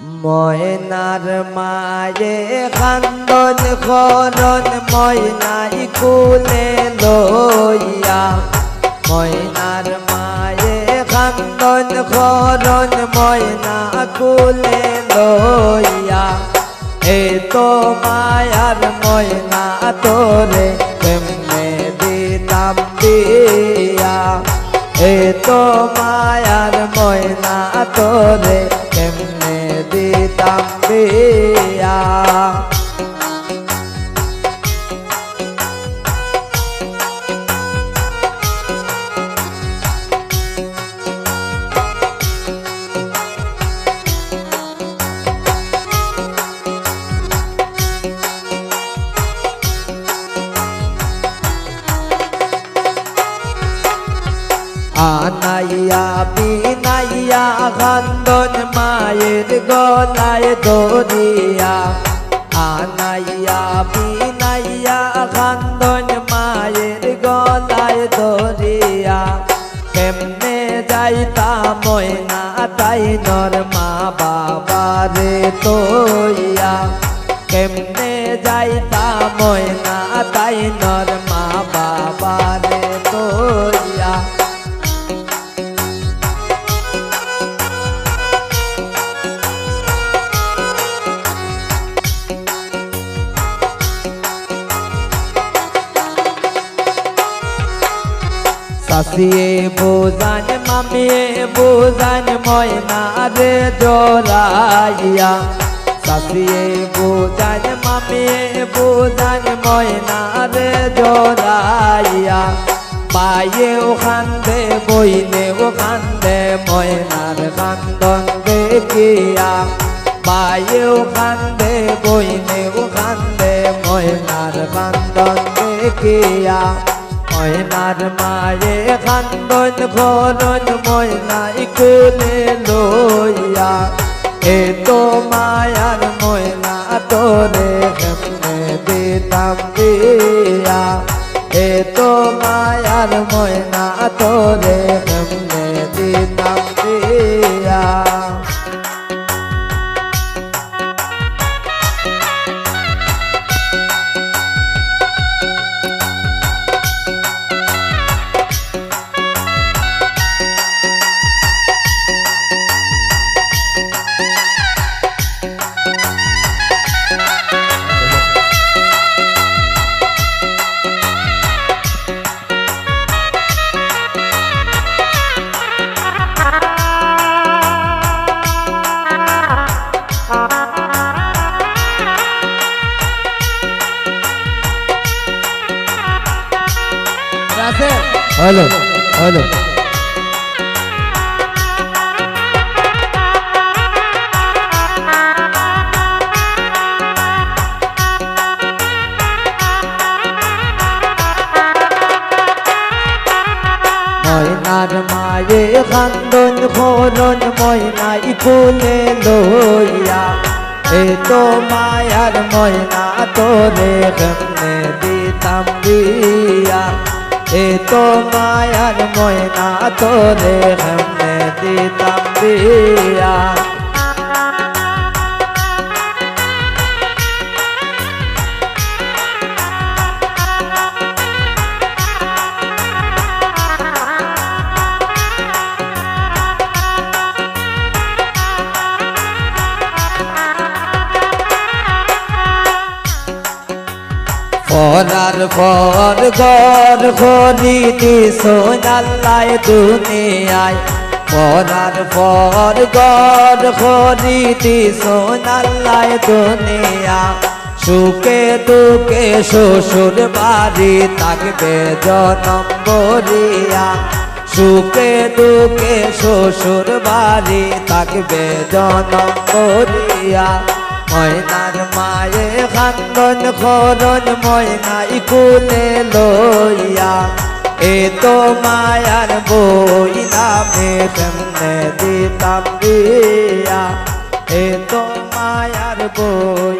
ময়নার মায়ে কান্দন করন ময়নাই কুলে লইয়া ময়নার মায়ে কান্দন করন ময়না কুলে লইয়া এ তো মায়ার ময়না তোরে কেমনে দিতাম দিয়া এ তো মায়ার ময়না তোরে কেমনে দিতাম দিয়া আনাইয়া বিনাইয়া কান্দন মায়ের গলায় দরিয়া আনাইয়া বিনাইয়া কান্দন মায়ের গলায় দরিয়া কেমনে যাইতা ময়না তাই নর মা বাবারে তইয়া কেমনে যাইতা ময়না তাই নর মা বাবারে তইয়া সাসিয়ে বোজান মামিয়ে বোজান ময়না রে জোরাইয়া সাসিয়ে বোজান মামিয়ে বোজান ময়না রে জোরাইয়া পায়ে ও কান্দে বইনে ও কান্দে ময়নার কান্দন দেখিয়া পায়ে ও কান্দে বইনে ও কান্দে ময়নার কান্দন দেখিয়া ময়নার মায়ে কান্দন করন ময়নাই কুলে লইয়া এ তো মায়ার ময়না তোরে কেমনে দিতাম দিয়া এ তো মায়ার ময়না তোরে কেমনে দিতাম দিয়া হ্যালো হ্যালো ময়নার মায়ে কান্দন করন ময়নাই কুলে লইয়া এ তো মায়ার ময়না তোরে কেমনে দিতাম দিয়া এ তো মায়ার ময়না তোরে কেমনে দিতাম দিয়া পরার পর গর খরিদি সোনাল্লায় দুনিয়ায় পরার পর গর খরিদি সোনাল্লায় দুনিয়া সুখে দুঃখে শ্বশুর বাড়ি থাকবে জনম বরিয়া সুখে দুঃখে শ্বশুর বাড়ি থাকবে জনম বরিয়া ময়নার মায়ে কান্দন করন ময়নাই কুলে লইয়া এ তো মায়ার বই নামে কেমনে দিতাম দিয়া এ তো মায়ার বই